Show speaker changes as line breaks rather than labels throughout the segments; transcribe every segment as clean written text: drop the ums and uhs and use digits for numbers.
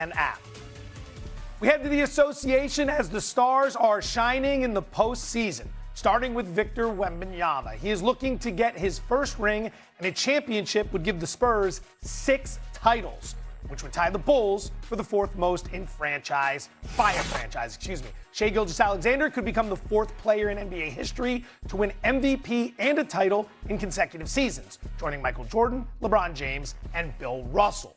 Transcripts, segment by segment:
and app. We head to the association as the stars are shining in the postseason, starting with Victor Wembanyama. He is looking to get his first ring, and a championship would give the Spurs 6 titles, which would tie the Bulls for the 4th most in franchise. Shai Gilgeous-Alexander could become the 4th player in NBA history to win MVP and a title in consecutive seasons, joining Michael Jordan, LeBron James, and Bill Russell.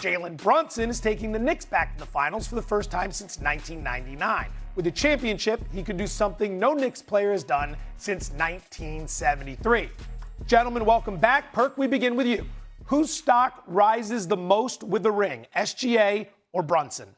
Jalen Brunson is taking the Knicks back to the finals for the first time since 1999. With a championship, he could do something no Knicks player has done since 1973. Gentlemen, welcome back. Perk, we begin with you. Whose stock rises the most with the ring, SGA or Brunson?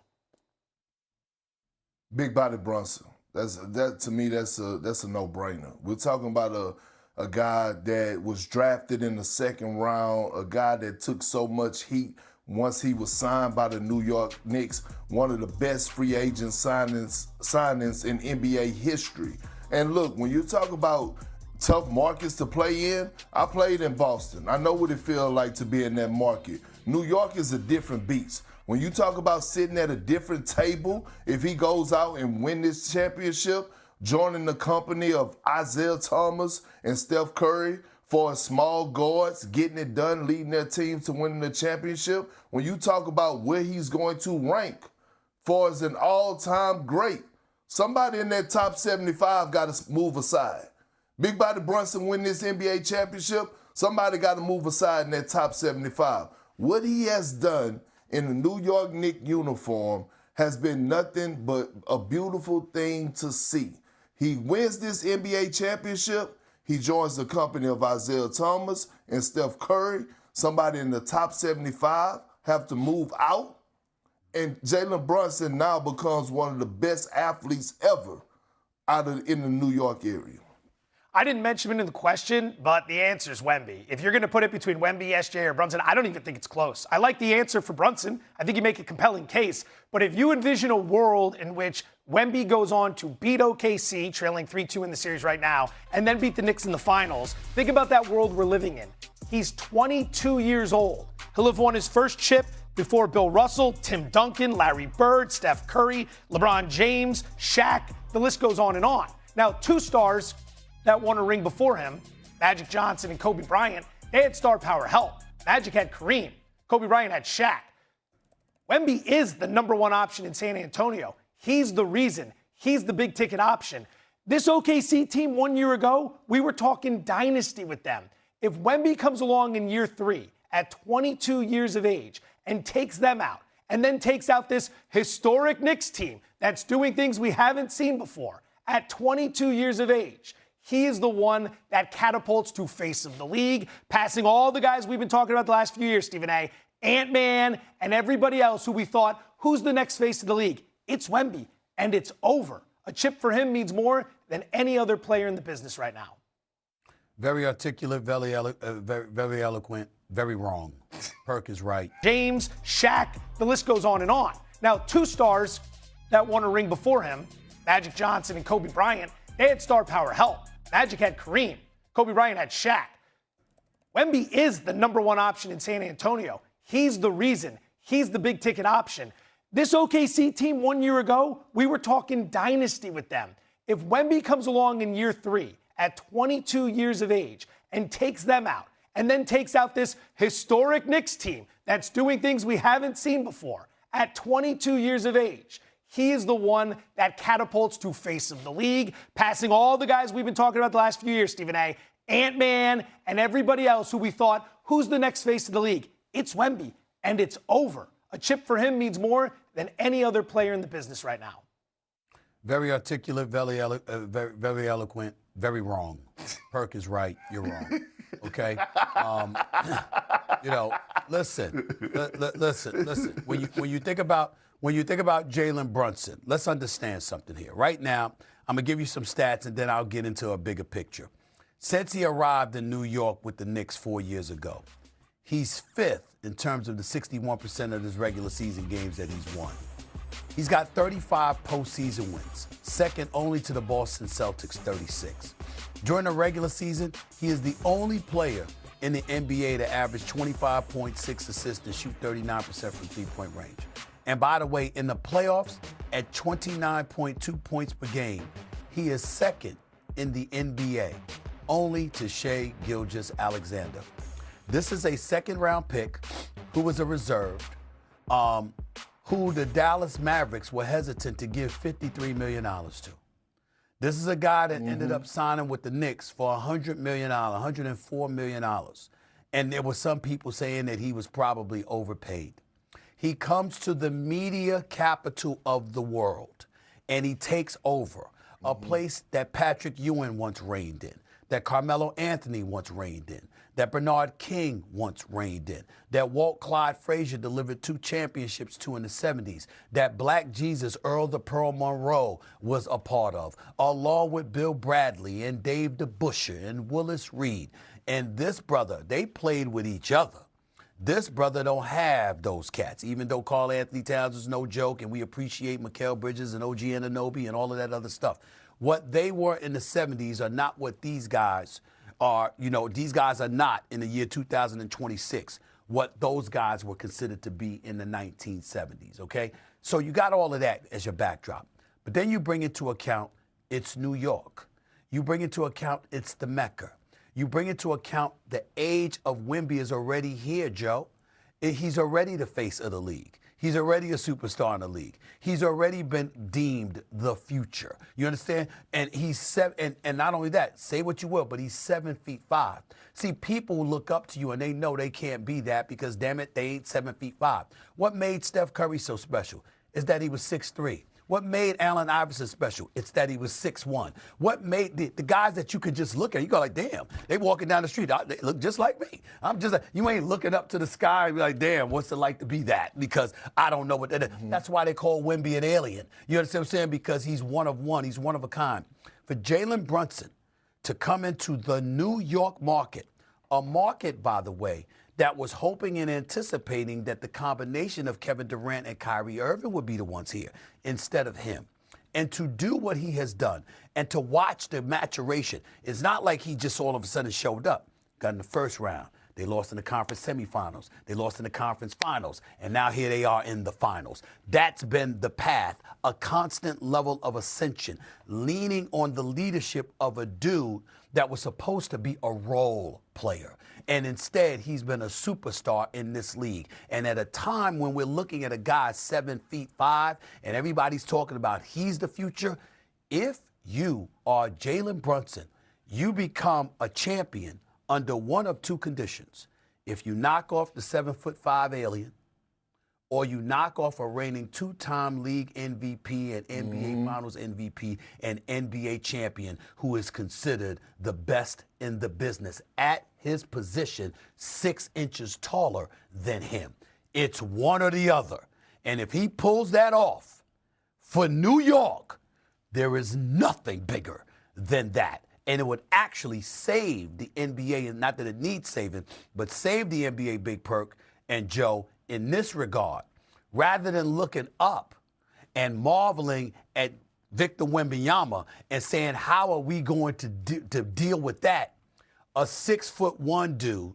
Big body Brunson. To me, that's a no-brainer. We're talking about a guy that was drafted in the 2nd round, a guy that took so much heat once he was signed by the New York Knicks, one of the best free agent signings in NBA history. And look, when you talk about tough markets to play in, I played in Boston. I know what it feels like to be in that market. New York is a different beast. When you talk about sitting at a different table, if he goes out and win this championship, joining the company of Isaiah Thomas and Steph Curry for small guards, getting it done, leading their teams to winning the championship. When you talk about where he's going to rank for as an all-time great, somebody in that top 75 got to move aside. Big body Brunson win this NBA championship, somebody got to move aside in that top 75. What he has done in the New York Knicks uniform has been nothing but a beautiful thing to see. He wins this NBA championship. He joins the company of Isaiah Thomas and Steph Curry. Somebody in the top 75 have to move out. And Jalen Brunson now becomes one of the best athletes ever in the New York area.
I didn't mention him in the question, but the answer is Wemby. If you're going to put it between Wemby, SGA, or Brunson, I don't even think it's close. I like the answer for Brunson. I think you make a compelling case. But if you envision a world in which Wemby goes on to beat OKC, trailing 3-2 in the series right now, and then beat the Knicks in the finals, think about that world we're living in. He's 22 years old. He'll have won his first chip before Bill Russell, Tim Duncan, Larry Bird, Steph Curry, LeBron James, Shaq. The list goes on and on. Now, 2 stars that won a ring before him, Magic Johnson and Kobe Bryant, they had star power help. Magic had Kareem. Kobe Bryant had Shaq. Wemby is the number 1 option in San Antonio. He's the reason. He's the big ticket option. This OKC team 1 year ago, we were talking dynasty with them. If Wemby comes along in year 3 at 22 years of age and takes them out, and then takes out this historic Knicks team that's doing things we haven't seen before at 22 years of age, he is the one that catapults to face of the league, passing all the guys we've been talking about the last few years, Stephen A., Ant-Man, and everybody else who we thought, who's the next face of the league? It's Wemby, and it's over. A chip for him means more than any other player in the business right now.
Very articulate, very eloquent, very wrong. Perk is right.
James, Shaq, the list goes on and on. Now, 2 stars that won a ring before him, Magic Johnson and Kobe Bryant, they had star power help. Magic had Kareem. Kobe Bryant had Shaq. Wemby is the number 1 option in San Antonio. He's the reason. He's the big ticket option. This OKC team 1 year ago, we were talking dynasty with them. If Wemby comes along in year 3 at 22 years of age and takes them out, and then takes out this historic Knicks team that's doing things we haven't seen before at 22 years of age, he is the one that catapults to face of the league, passing all the guys we've been talking about the last few years, Stephen A., Ant-Man, and everybody else who we thought, who's the next face of the league? It's Wemby, and it's over. A chip for him means more than any other player in the business right now.
Very articulate, very eloquent, very wrong. Perk is right. You're wrong. Okay? Listen. When you think about Jalen Brunson, let's understand something here. Right now, I'm going to give you some stats, and then I'll get into a bigger picture. Since he arrived in New York with the Knicks 4 years ago, he's 5th in terms of the 61% of his regular season games that he's won. He's got 35 postseason wins, second only to the Boston Celtics, 36. During the regular season, he is the only player in the NBA to average 25.6 assists and shoot 39% from three-point range. And by the way, in the playoffs, at 29.2 points per game, he is second in the NBA, only to Shai Gilgeous-Alexander. This is a second-round pick who was a reserve, who the Dallas Mavericks were hesitant to give $53 million to. This is a guy that ended up signing with the Knicks for $100 million, $104 million. And there were some people saying that he was probably overpaid. He comes to the media capital of the world, and he takes over a place that Patrick Ewing once reigned in, that Carmelo Anthony once reigned in, that Bernard King once reigned in, that Walt Clyde Frazier delivered 2 championships to in the 70s, that Black Jesus Earl the Pearl Monroe was a part of, along with Bill Bradley and Dave DeBusschere and Willis Reed. And this brother, they played with each other. This brother don't have those cats, even though Karl Anthony Towns is no joke, and we appreciate Mikal Bridges and OG Anunoby and all of that other stuff. What they were in the 70s are not what these guys are. You know, these guys are not in the year 2026 what those guys were considered to be in the 1970s, okay? So you got all of that as your backdrop. But then you bring into account it's New York. You bring into account it's the Mecca. You bring into account the age of Wemby is already here, Joe. He's already the face of the league. He's already a superstar in the league. He's already been deemed the future. You understand? And he's and not only that, say what you will, but he's 7'5". See, people look up to you and they know they can't be that because, damn it, they ain't 7'5". What made Steph Curry so special is that he was 6'3". What made Allen Iverson special? It's that he was 6'1". What made the guys that you could just look at, you go like, damn, they walking down the street, they look just like me. I'm just like, you ain't looking up to the sky and be like, damn, what's it like to be that? Because I don't know what that is. That's why they call Wemby an alien. You understand what I'm saying? Because he's one of one. He's one of a kind. For Jalen Brunson to come into the New York market, a market, by the way, that was hoping and anticipating that the combination of Kevin Durant and Kyrie Irving would be the ones here instead of him. And to do what he has done and to watch the maturation, it's not like he just all of a sudden showed up, got in the first round. They lost in the conference semifinals. They lost in the conference finals. And now here they are in the finals. That's been the path, a constant level of ascension, leaning on the leadership of a dude that was supposed to be a role player. And instead, he's been a superstar in this league. And at a time when we're looking at a guy 7'5" and everybody's talking about he's the future, if you are Jalen Brunson, you become a champion under one of two conditions. If you knock off the 7'5" alien, or you knock off a reigning 2-time league MVP and NBA Finals MVP and NBA champion who is considered the best in the business at his position, 6 inches taller than him. It's one or the other. And if he pulls that off for New York, there is nothing bigger than that. And it would actually save the NBA, and not that it needs saving, but save the NBA, Big Perk and Joe, in this regard. Rather than looking up and marveling at Victor Wembanyama and saying, how are we going to deal with that? A 6'1" dude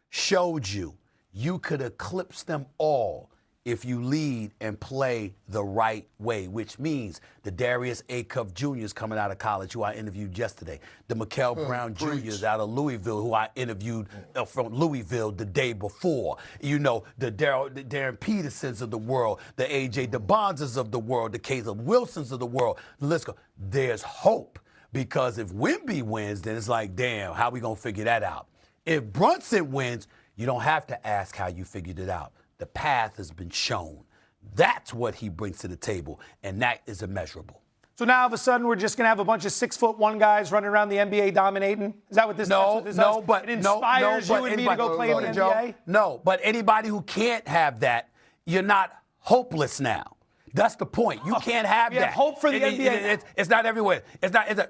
showed you could eclipse them all if you lead and play the right way, which means the Darius A. Cuff Jr.'s coming out of college, who I interviewed yesterday. The Mikael Brown Jr.'s out of Louisville, who I interviewed from Louisville the day before. You know, the Darren Petersons of the world, the A.J. DeBonzes of the world, the Caleb Wilsons of the world. The list goes. There's hope, because if Wemby wins, then it's like, damn, how we going to figure that out? If Brunson wins, you don't have to ask how you figured it out. The path has been shown. That's what he brings to the table, and that is immeasurable.
So now all of a sudden we're just going to have a bunch of 6'1" guys running around the NBA dominating? Is that what this?
But
it inspires you and me to go play in the NBA?
No, but anybody who can't have that, you're not hopeless now. That's the point. You can't have that.
Hope for the NBA.
It's not everywhere.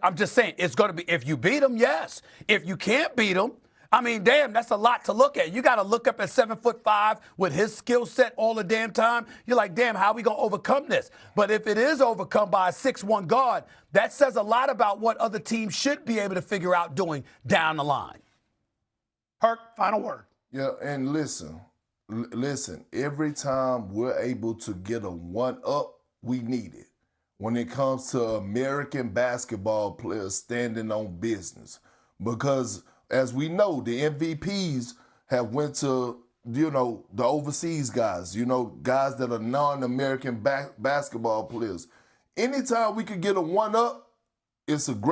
I'm just saying, it's going to be, if you beat them, yes. If you can't beat them, I mean, damn, that's a lot to look at. You got to look up at 7'5" with his skill set all the damn time. You're like, damn, how are we going to overcome this? But if it is overcome by a 6'1" guard, that says a lot about what other teams should be able to figure out doing down the line.
Perk, final word.
Yeah, and listen, Listen, every time we're able to get a one-up, we need it. When it comes to American basketball players standing on business. Because as we know, the MVPs have went to, the overseas guys, guys that are non-American basketball players. Anytime we could get a one-up, it's a great